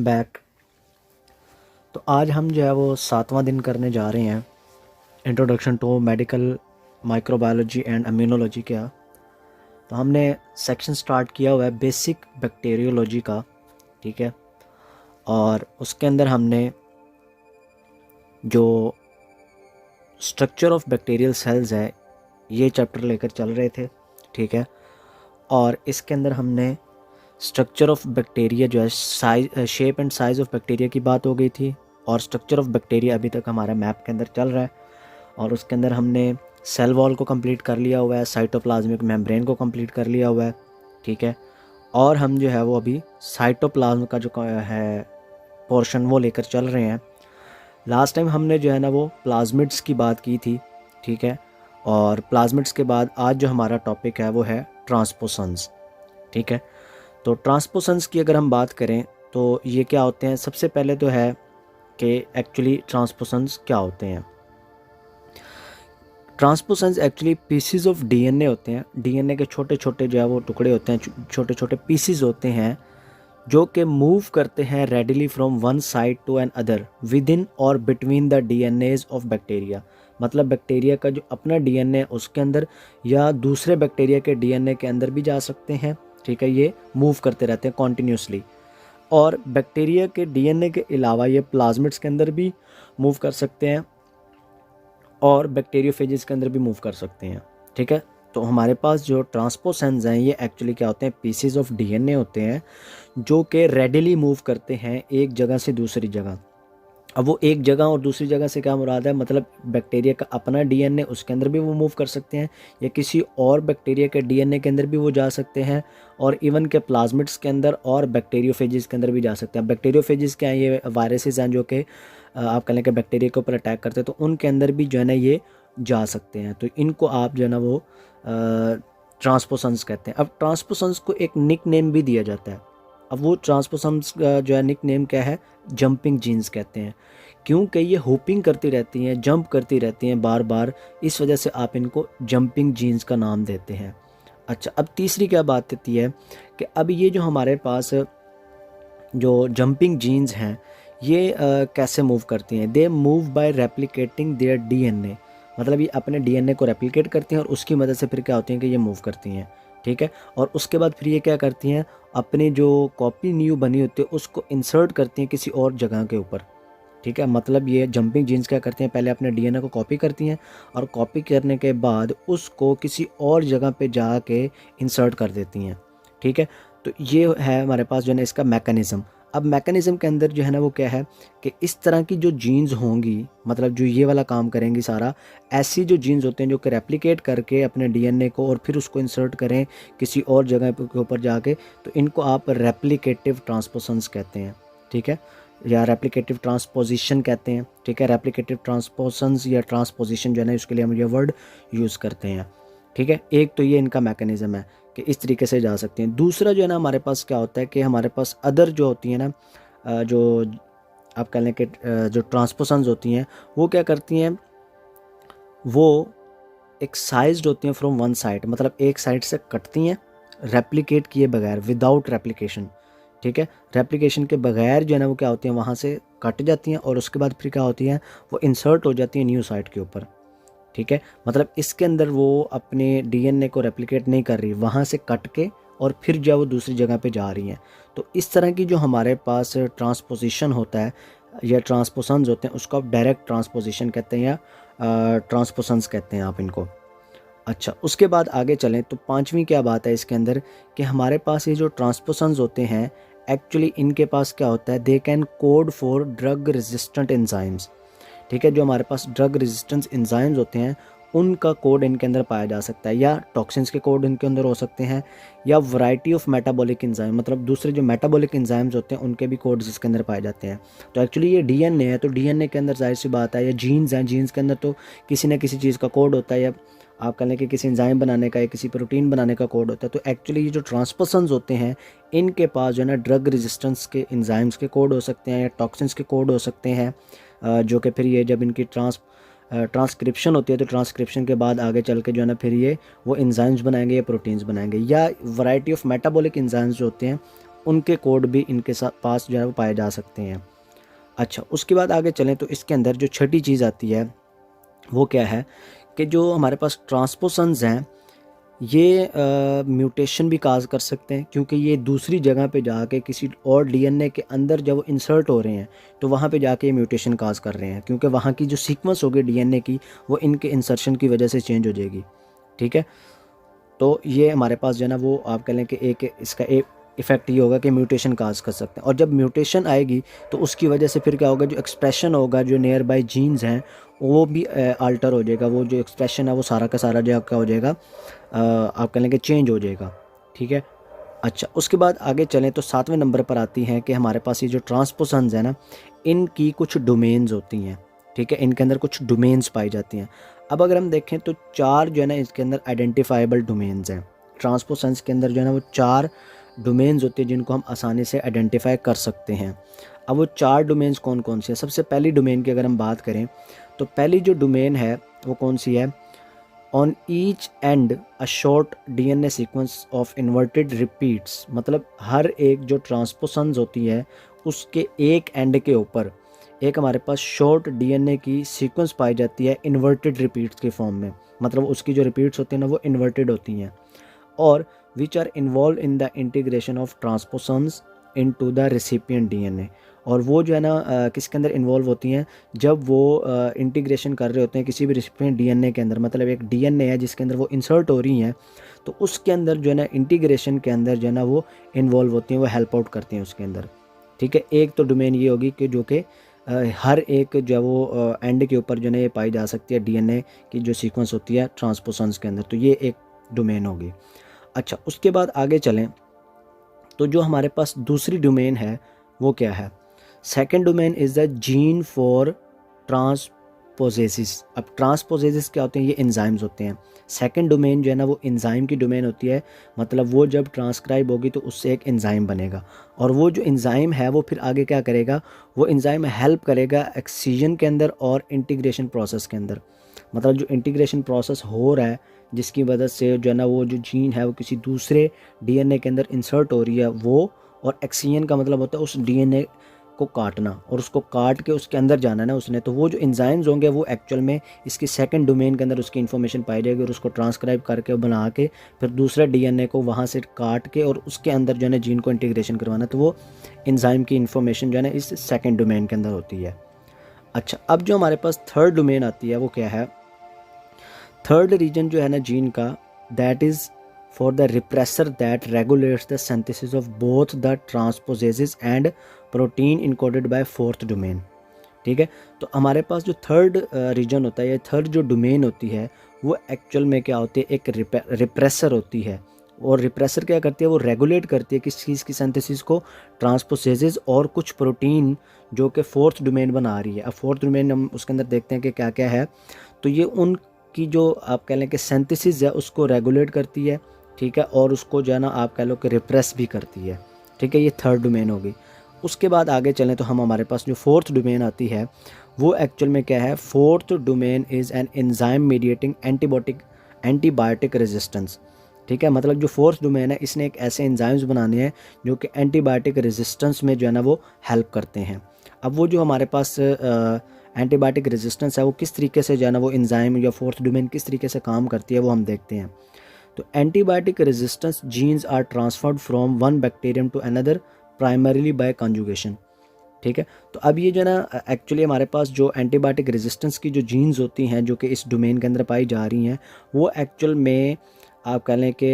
Back. तो आज हम जो है वो 7वां दिन करने जा रहे हैं introduction to medical microbiology and immunology का। तो हमने सेक्शन स्टार्ट किया हुआ है बेसिक बैक्टीरियोलॉजी का, ठीक है। और उसके अंदर हमने जो स्ट्रक्चर ऑफ बैक्टीरियल सेल्स है ये चैप्टर लेकर चल रहे थे, ठीक है। और इसके अंदर हमने स्ट्रक्चर ऑफ बैक्टीरिया जो है size shape and size of bacteria की बात हो गई थी। और स्ट्रक्चर ऑफ बैक्टीरिया अभी तक हमारा मैप के अंदर चल रहा है। और उसके अंदर हमने सेल वॉल को कंप्लीट कर लिया हुआ है, साइटोप्लाज्मिक मेम्ब्रेन को कंप्लीट कर लिया हुआ है, ठीक है। और हम जो है वो अभी साइटोप्लाज्म का जो है पोर्शन वो लेकर चल रहे हैं। लास्ट टाइम हमने जो है ना वो प्लाज्मिड्स की बात की थी, ठीक है। और प्लाज्मिड्स के बाद आज जो हमारा टॉपिक है वो है ट्रांसपोसन्स, ठीक है। तो ट्रांसपोसन्स की अगर हम बात करें तो ये क्या होते हैं, सबसे पहले तो है कि एक्चुअली ट्रांसपोसन्स क्या होते हैं। ट्रांसपोसन्स एक्चुअली पीसीज ऑफ डीएनए होते हैं। डीएनए के छोटे छोटे जो है वो टुकड़े होते हैं, छोटे छोटे पीसीज होते हैं जो कि मूव करते हैं readily from one side to another within और between the DNAs of bacteria. मतलब बैक्टीरिया का जो अपना डीएनए उसके अंदर या दूसरे बैक्टीरिया के डीएनए के अंदर भी जा सकते हैं, ठीक है। ये मूव करते रहते हैं कॉन्टीन्यूसली। और बैक्टीरिया के डीएनए के अलावा ये प्लाज्मिड्स के अंदर भी मूव कर सकते हैं और बैक्टीरियोफेजेस के अंदर भी मूव कर सकते हैं, ठीक है। तो हमारे पास जो ट्रांसपोसन्स हैं ये एक्चुअली क्या होते हैं, पीसेस ऑफ डीएनए होते हैं जो कि रेडिली मूव करते हैं एक जगह से दूसरी जगह। अब वो एक जगह और दूसरी जगह से क्या मुराद है, मतलब बैक्टीरिया का अपना डीएनए उसके अंदर भी वो मूव कर सकते हैं या किसी और बैक्टीरिया के डीएनए के अंदर भी वो जा सकते हैं। और इवन के प्लाज्मिड्स के अंदर और बैक्टीरियोफेजेस के अंदर भी जा सकते हैं। बैक्टीरियोफेजेस क्या है, ये वायरसेस हैं जो कि आप कह लें कि बैक्टीरिया के ऊपर अटैक करते हैं, तो उनके अंदर भी जो है ना ये जा सकते हैं। तो इनको आप जो है ना वो ट्रांसपोसन्स कहते हैं। अब ट्रांसपोसन्स को एक निक नेम भी दिया जाता है। अब वो ट्रांसपोसन्स जो है निक नेम क्या है, जंपिंग जीन्स कहते हैं, क्योंकि ये होपिंग करती रहती हैं, जंप करती रहती हैं बार बार, इस वजह से आप इनको जंपिंग जीन्स का नाम देते हैं। अच्छा, अब तीसरी क्या बात होती है कि अब ये जो हमारे पास जो जंपिंग जीन्स हैं ये कैसे मूव करती हैं। They move by replicating there DNA. मतलब ये अपने डीएनए को रेप्लिकेट करती हैं और उसकी मदद से फिर क्या होती हैं कि ये मूव करती हैं, ठीक है। और उसके बाद फिर ये क्या करती हैं, अपनी जो कॉपी न्यू बनी होती है उसको इंसर्ट करती हैं किसी और जगह के ऊपर, ठीक है। मतलब ये जंपिंग जीन्स क्या करती हैं, पहले अपने डीएनए को कॉपी करती हैं और कॉपी करने के बाद उसको किसी और जगह पे जाके इंसर्ट कर देती हैं, ठीक है। तो ये है हमारे पास जो है ना इसका मैकेनिज़्म। अब मैकेनिज़्म के अंदर जो है ना वो क्या है कि इस तरह की जो जीन्स होंगी, मतलब जो ये वाला काम करेंगी सारा, ऐसी जो जीन्स होते हैं जो कि रेप्लिकेट करके अपने डीएनए को और फिर उसको इंसर्ट करें किसी और जगह के ऊपर जाके, तो इनको आप रेप्लिकेटिव ट्रांसपोसन्स कहते हैं, ठीक है, या रेप्लिकेटिव ट्रांसपोजिशन कहते हैं, ठीक है। रेप्लिकेटिव ट्रांसपोसन्स या ट्रांसपोजिशन जो है ना उसके लिए हम ये वर्ड यूज़ करते हैं, ठीक है। एक तो ये इनका मैकेनिज़्म है कि इस तरीके से जा सकते हैं। दूसरा जो है ना हमारे पास क्या होता है कि हमारे पास अदर जो होती हैं ना, जो आप कह लें कि जो ट्रांसपोसन्स होती हैं वो क्या करती हैं, वो एक साइज्ड होती हैं फ्रॉम वन साइड, मतलब एक साइड से कटती हैं रेप्लिकेट किए बगैर, विदाउट रेप्लिकेशन, ठीक है। रेप्लिकेशन के बगैर जो है ना वो क्या होती हैं, वहाँ से कट जाती हैं और उसके बाद फिर क्या होती हैं, वो इंसर्ट हो जाती हैं न्यू साइट के ऊपर, ठीक है। मतलब इसके अंदर वो अपने डीएनए को रेप्लिकेट नहीं कर रही, वहाँ से कट के और फिर जो वो दूसरी जगह पे जा रही हैं। तो इस तरह की जो हमारे पास ट्रांसपोजिशन होता है या ट्रांसपोसन्स होते हैं उसको आप डायरेक्ट ट्रांसपोजिशन कहते हैं या ट्रांसपोसन्स कहते हैं आप इनको। अच्छा, उसके बाद आगे चलें तो पांचवी क्या बात है इसके अंदर कि हमारे पास ये जो ट्रांसपोसन्स होते हैं एक्चुअली इनके पास क्या होता है, they can code for drug resistant enzymes, ठीक है। जो हमारे पास ड्रग रेजिस्टेंस एंजाइम्स होते हैं उनका कोड इनके अंदर पाया जा सकता है, या टॉक्सिन्स के कोड इनके अंदर हो सकते हैं, या वैरायटी ऑफ मेटाबॉलिक एंजाइम, मतलब दूसरे जो मेटाबॉलिक एंजाइम्स होते हैं उनके भी कोड्स इसके अंदर पाए जाते हैं। तो एक्चुअली ये डीएनए है, तो डीएनए के अंदर जाहिर सी बात है, या जीन्स हैं, जीन्स के अंदर तो किसी न किसी चीज़ का कोड होता है, या आप कह लें कि किसी एंजाइम बनाने का या किसी प्रोटीन बनाने का कोड होता है। तो एक्चुअली ये जो ट्रांसपोसन्स होते हैं इनके पास जो है ना ड्रग रेजिस्टेंस के एंजाइम्स के कोड हो सकते हैं या टॉक्सिन्स के कोड हो सकते हैं, जो कि फिर ये जब इनकी ट्रांसक्रिप्शन होती है तो ट्रांसक्रिप्शन के बाद आगे चल के जो है ना फिर ये वो एंजाइम्स बनाएंगे या प्रोटीन्स बनाएंगे, या वैरायटी ऑफ मेटाबॉलिक एंजाइम्स जो होते हैं उनके कोड भी इनके साथ पास जो है वो पाए जा सकते हैं। अच्छा, उसके बाद आगे चलें तो इसके अंदर जो छठी चीज़ आती है वो क्या है कि जो हमारे पास ट्रांसपोसन्स हैं ये म्यूटेशन भी काज कर सकते हैं, क्योंकि ये दूसरी जगह पे जाके किसी और डीएनए के अंदर जब वो इंसर्ट हो रहे हैं तो वहाँ पे जाके ये म्यूटेशन काज कर रहे हैं, क्योंकि वहाँ की जो सीक्वेंस होगी डीएनए की वो इनके इंसर्शन की वजह से चेंज हो जाएगी। ठीक है, तो ये हमारे पास जो है ना वो आप कह लें कि एक इसका एक इफ़ेक्ट ये होगा कि म्यूटेशन काज कर सकते हैं। और जब म्यूटेशन आएगी तो उसकी वजह से फिर क्या होगा, जो एक्सप्रेशन होगा, जो नियर बाई जीन्स हैं वो भी आल्टर हो जाएगा। वो जो एक्सप्रेशन है वो सारा का सारा जो क्या हो जाएगा, आप कह लें कि चेंज हो जाएगा। ठीक है। अच्छा, उसके बाद आगे चलें तो 7वें नंबर पर आती हैं कि हमारे पास ये जो ट्रांसपोसन्स है ना, इनकी कुछ डोमेन्स होती हैं। ठीक है, इनके अंदर कुछ डोमेन्स पाई जाती हैं। अब अगर हम देखें तो 4 जो है ना इसके अंदर आइडेंटिफाइबल डोमेन्स हैं। ट्रांसपोसन्स के अंदर जो है ना वो 4 डोमेन्स होते हैं जिनको हम आसानी से आइडेंटिफाई कर सकते हैं। अब वो 4 डोमेन्स कौन कौन से हैं? सबसे पहली डोमेन की अगर हम बात करें तो पहली जो डोमेन है वो कौन सी है? On each and a short DNA sequence of inverted repeats, मतलब हर एक जो ट्रांसपोसन्स होती है उसके एक एंड के ऊपर एक हमारे पास शॉर्ट डीएनए की सीक्वेंस पाई जाती है इन्वर्टेड रिपीट्स के फॉर्म में। मतलब उसकी जो रिपीट्स होती हैं ना वो इन्वर्टेड होती हैं, और which are involve in the integration of transposons into the recipient DNA. और वो जो है ना किसके अंदर इन्वॉल्व होती हैं, जब वो इंटीग्रेशन कर रहे होते हैं किसी भी रेसिपिएंट डीएनए के अंदर। मतलब एक डीएनए है जिसके अंदर वो इंसर्ट हो रही हैं, तो उसके अंदर जो है ना इंटीग्रेशन के अंदर जो है ना वो इन्वॉल्व होती हैं, वो हेल्प आउट करती हैं उसके अंदर। ठीक है, एक तो डोमेन ये होगी कि जो कि हर एक जो है वो एंड के ऊपर जो है ये पाई जा सकती है डीएनए की जो सीक्वेंस होती है ट्रांसपोसन्स के अंदर, तो ये एक डोमेन होगी। अच्छा, उसके बाद आगे चलें तो जो हमारे पास दूसरी डोमेन है वो क्या है? Second domain is the gene for transposase. अब ट्रांसपोजेसिस क्या होते हैं? ये एंजाइम्स होते हैं। सेकेंड डोमेन जो है ना वो एंजाइम की डोमेन होती है। मतलब वो जब ट्रांसक्राइब होगी तो उससे एक एंजाइम बनेगा, और वो जो एंजाइम है वो फिर आगे क्या करेगा, वो एंजाइम हेल्प करेगा एक्ससीजन के अंदर और इंटीग्रेशन प्रोसेस के अंदर। मतलब जो इंटीग्रेशन प्रोसेस हो रहा है जिसकी वजह से जो है ना वो जो जीन है वो किसी दूसरे डीएनए के अंदर इंसर्ट हो रही है वो, और एक्ससीजन का मतलब होता है उस डीएनए को काटना, और उसको काट के उसके अंदर जाना है ना उसने। तो वो जो एंजाइम्स होंगे वो एक्चुअल में इसकी सेकंड डोमेन के अंदर उसकी इन्फॉर्मेशन पाई जाएगी, और उसको ट्रांसक्राइब करके बना के फिर दूसरे डीएनए को वहाँ से काट के और उसके अंदर जो है ना जीन को इंटीग्रेशन करवाना। तो वो एंजाइम की इन्फॉर्मेशन जो है ना इस सेकेंड डोमेन के अंदर होती है। अच्छा, अब जो हमारे पास थर्ड डोमेन आती है वो क्या है? थर्ड रीजन जो है ना जीन का, that is for the repressor that regulates the synthesis of both the transposase and protein encoded by fourth domain. ठीक है, तो हमारे पास जो थर्ड रीजन होता है या थर्ड जो डोमेन होती है वो एक्चुअल में क्या होती है? एक रिप्रेसर होती है। और रिप्रेसर क्या करती है? वो रेगुलेट करती है किस चीज़ की सिंथेसिस को? ट्रांसपोजेसिस और कुछ प्रोटीन जो कि फोर्थ डोमेन बना रही है। अब फोर्थ डोमेन हम उसके अंदर देखते हैं कि क्या क्या है। तो ये उनकी जो आप कह लें कि सिंथेसिस है उसको रेगुलेट करती है। ठीक है, और उसको जो है ना आप कह लो कि रिप्रेस भी करती है। ठीक है, ये थर्ड डोमेन होगी। उसके बाद आगे चलें तो हम हमारे पास जो फोर्थ डोमेन आती है वो एक्चुअल में क्या है? Fourth domain is an enzyme mediating antibiotic resistance. ठीक है, मतलब जो फोर्थ डोमेन है इसने एक ऐसे एंजाइम्स बनाने हैं जो कि एंटीबायोटिक रेजिस्टेंस में जो है ना वो हेल्प करते हैं। अब वो जो हमारे पास एंटीबायोटिक रेजिस्टेंस है वो किस तरीके से जो है ना वो एंजाइम या फोर्थ डोमेन किस तरीके से काम करती है वो हम देखते हैं। तो antibiotic resistance genes are transferred from one bacterium to another primarily by conjugation. ठीक है, तो अब ये जो है ना एक्चुअली हमारे पास जो एंटीबायोटिक रेजिस्टेंस की जो जीन्स होती हैं जो कि इस डोमेन के अंदर पाई जा रही हैं वो एक्चुअल में आप कह लें कि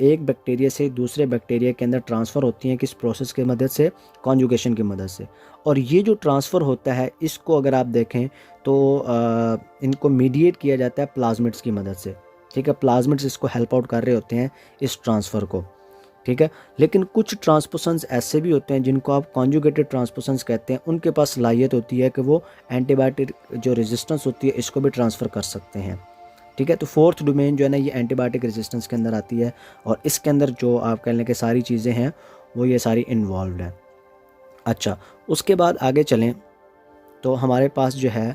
एक बैक्टीरिया से दूसरे बैक्टीरिया के अंदर ट्रांसफ़र होती हैं किस प्रोसेस की मदद से? कॉन्जुगेशन की मदद से। और ये जो ट्रांसफ़र होता है इसको अगर आप देखें तो इनको मीडिएट किया जाता है प्लाज्मिड्स की मदद से। ठीक है, प्लाज्मिड्स इसको हेल्प आउट कर रहे होते हैं इस ट्रांसफ़र को। ठीक है, लेकिन कुछ ट्रांसपोसन्स ऐसे भी होते हैं जिनको आप कॉन्जुगेटेड ट्रांसपोसन्स कहते हैं। उनके पास सलाहियत होती है कि वो एंटीबायोटिक जो रेजिस्टेंस होती है इसको भी ट्रांसफ़र कर सकते हैं। ठीक है, तो फोर्थ डोमेन जो है ना ये एंटीबायोटिक रेजिस्टेंस के अंदर आती है, और इसके अंदर जो आप कह लें कि सारी चीज़ें हैं वो ये सारी इन्वॉल्व हैं। अच्छा, उसके बाद आगे चलें तो हमारे पास जो है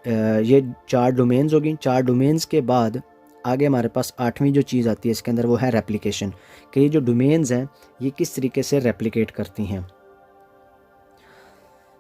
ये 4 डोमेन्स होगी। 4 डोमेन्स के बाद आगे हमारे पास 8वीं जो चीज़ आती है इसके अंदर वो है रेप्लिकेशन, कि ये जो डोमेन्स हैं ये किस तरीके से रेप्लिकेट करती हैं,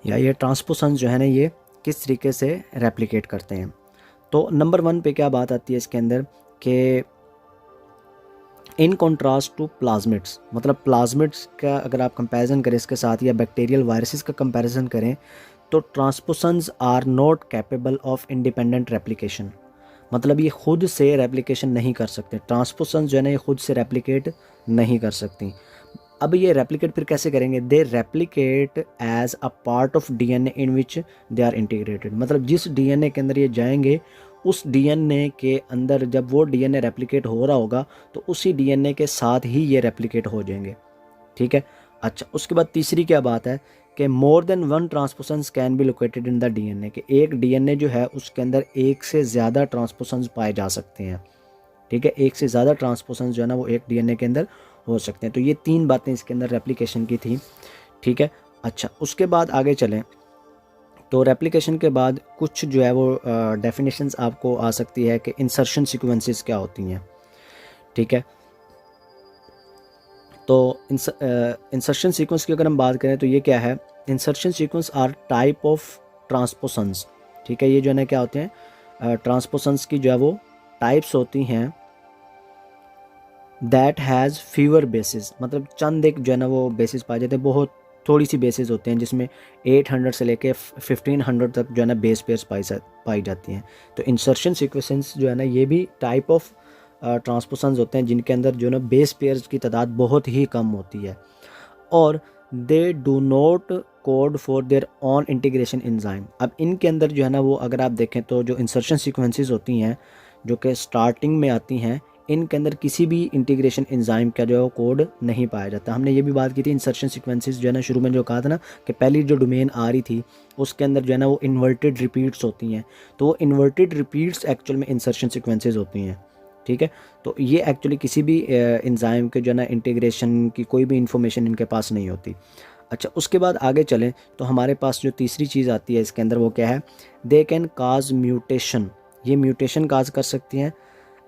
या ये ट्रांसपोसन्स जो है ना ये किस तरीके से रेप्लिकेट करते हैं। तो नंबर 1 पे क्या बात आती है इसके अंदर कि इन कॉन्ट्रास्ट टू प्लाज्मिड्स, मतलब प्लाज्मिड्स का अगर आप कंपैरिजन करें इसके साथ या बैक्टीरियल वायरसेस का कंपैरिजन करें तो transposons are not capable of independent replication, मतलब ये खुद से रेप्लिकेशन नहीं कर सकते। ट्रांसपोसन्स जो है ना ये खुद से रेप्लिकेट नहीं कर सकती। अब ये रेप्लिकेट फिर कैसे करेंगे, they replicate as a part of DNA in which they are integrated, मतलब जिस डीएनए के अंदर ये जाएंगे उस डीएनए के अंदर जब वो डीएनए रेप्लिकेट हो रहा होगा तो उसी डीएनए के साथ ही ये रेप्लिकेट हो जाएंगे, ठीक है। अच्छा, उसके बाद तीसरी क्या बात है कि more than one transposons can be located in the DNA, कि एक डीएनए जो है उसके अंदर एक से ज़्यादा ट्रांसपोसन्स पाए जा सकते हैं, ठीक है। एक से ज़्यादा ट्रांसपोसन्स जो है ना वो एक डीएनए के अंदर हो सकते हैं। तो ये 3 बातें इसके अंदर रेप्लिकेशन की थी, ठीक है। अच्छा, उसके बाद आगे चलें तो रेप्लिकेशन के बाद कुछ जो है वो डेफिनेशंस आपको आ सकती है कि इंसर्शन सीक्वेंसेस क्या होती हैं, ठीक है। तो इंसर्शन सीक्वेंस की अगर हम बात करें तो ये क्या है, insertion sequence are type of transposons, ठीक है। ये जो है ना क्या होते हैं, ट्रांसपोसन्स की जो है वो टाइप्स होती हैं दैट हैज़ फीवर बेसिस, मतलब चंद एक जो है ना वो बेसिस पाए जाते हैं, बहुत थोड़ी सी बेसिस होते हैं जिसमें 800 से लेके 1500 तक जो है ना बेस पेयर्स पाई जाती हैं। तो इंसर्शन सीक्वेंस जो है ना ये भी टाइप ऑफ ट्रांसपोसन्स होते हैं जिनके अंदर जो है ना बेस पेयर्स की तादाद बहुत ही कम होती है, और they do not code for their on integration enzyme. अब इनके अंदर जो है ना वो अगर आप देखें तो जो इंसर्शन सीक्वेंसेस होती हैं जो कि स्टार्टिंग में आती हैं इनके अंदर किसी भी इंटीग्रेशन एंजाइम का जो है कोड नहीं पाया जाता। हमने ये भी बात की थी इंसर्शन सीक्वेंसेस जो है ना शुरू में जो कहा था ना कि पहली जो डोमेन आ रही थी उसके अंदर जो है ना वो इन्वर्टेड रिपीट्स होती हैं, तो वो इन्वर्टेड रिपीट्स एक्चुअल में इंसर्शन सीक्वेंसेस होती हैं, ठीक है। तो ये एक्चुअली किसी भी एंजाइम के जो है ना इंटीग्रेशन की कोई भी इंफॉर्मेशन इनके पास नहीं होती। अच्छा, उसके बाद आगे चलें तो हमारे पास जो तीसरी चीज़ आती है इसके अंदर वो क्या है, दे कैन काज म्यूटेशन, ये म्यूटेशन काज कर सकती हैं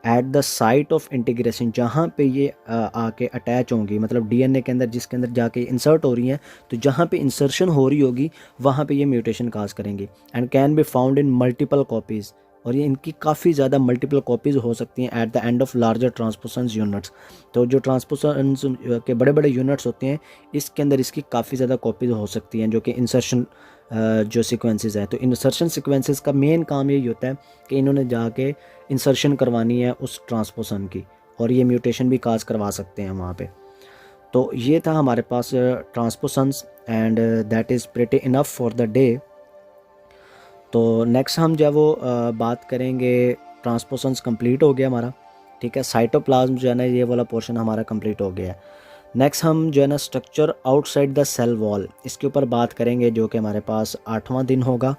at the site of integration, जहाँ पे ये आके अटैच होंगी, मतलब डीएनए के अंदर जिसके अंदर जाके इंसर्ट हो रही हैं, तो जहाँ पे इंसर्शन हो रही होगी वहाँ पे ये म्यूटेशन काज करेंगी। And can be found in multiple copies, और ये इनकी काफ़ी ज़्यादा मल्टीपल कॉपीज़ हो सकती हैं at the end of larger transposons units. तो जो ट्रांसपोसन्स के बड़े बड़े यूनिट्स होते हैं इसके अंदर इसकी काफ़ी ज़्यादा कॉपीज़ हो सकती हैं जो कि इंसर्शन जो सीक्वेंसेस हैं। तो इंसर्शन सीक्वेंसेस का मेन काम यही होता है कि इन्होंने जाके इंसर्शन करवानी है उस ट्रांसपोसन की, और ये म्यूटेशन भी काज करवा सकते हैं वहाँ पे। तो ये था हमारे पास transposons, and that is pretty enough for the day. तो नेक्स्ट हम जब वो बात करेंगे, ट्रांसपोसन्स कंप्लीट हो गया हमारा, ठीक है। साइटोप्लाज्म जो है ना ये वाला पोर्शन हमारा कंप्लीट हो गया है। नेक्स्ट हम जो है ना structure outside the cell wall, इसके ऊपर बात करेंगे जो कि हमारे पास 8वां दिन होगा,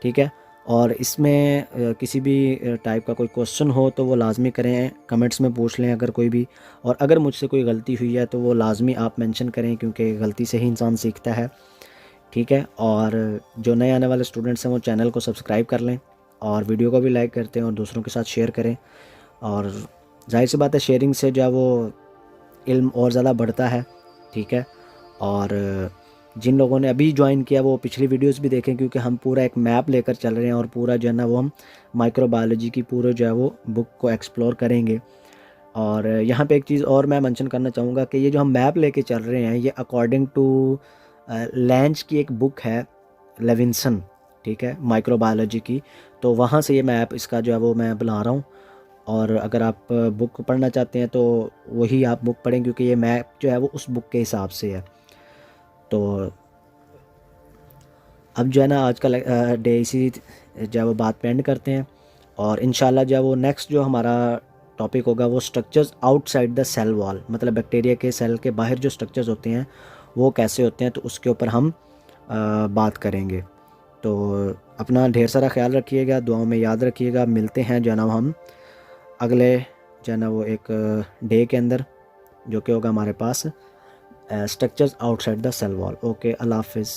ठीक है। और इसमें किसी भी टाइप का कोई क्वेश्चन हो तो वो लाजमी करें, कमेंट्स में पूछ लें अगर कोई भी, और अगर मुझसे कोई गलती हुई है तो वो लाजमी आप मेंशन करें क्योंकि गलती से ही इंसान सीखता है, ठीक है। और जो नए आने वाले स्टूडेंट्स हैं वो चैनल को सब्सक्राइब कर लें और वीडियो को भी लाइक करते हैं और दूसरों के साथ शेयर करें, और जाहिर सी बात है शेयरिंग से जो है वो इल्म और ज़्यादा बढ़ता है, ठीक है। और जिन लोगों ने अभी ज्वाइन किया वो पिछली वीडियोस भी देखें क्योंकि हम पूरा एक मैप लेकर चल रहे हैं और पूरा जो है ना वो हम माइक्रोबायोलॉजी की पूरे जो है वो बुक को एक्सप्लोर करेंगे। और यहाँ पे एक चीज़ और मैं मेंशन करना चाहूँगा कि ये जो हम मैप लेके चल रहे हैं ये अकॉर्डिंग टू लैंच की एक बुक है लेविंसन, ठीक है, माइक्रोबायोलॉजी की। तो वहाँ से ये मैप इसका जो है वो मैं बना रहा हूँ, और अगर आप बुक पढ़ना चाहते हैं तो वही आप बुक पढ़ें क्योंकि ये मैप जो है वो उस बुक के हिसाब से है। तो अब जो है ना आज का डे इसी जो है वो बात पे एंड करते हैं, और इंशाल्लाह जो है वो नेक्स्ट जो हमारा टॉपिक होगा वो structures outside the cell wall, मतलब बैक्टीरिया के सेल के बाहर जो स्ट्रक्चर्स होते हैं वो कैसे होते हैं, तो उसके ऊपर हम बात करेंगे। तो अपना ढेर सारा ख्याल रखिएगा, दुआओं में याद रखिएगा। मिलते हैं जो है ना हम अगले जो है ना वो एक डे के अंदर जो कि होगा हमारे पास structures outside the cell wall. Okay, अल्लाह हाफिज़।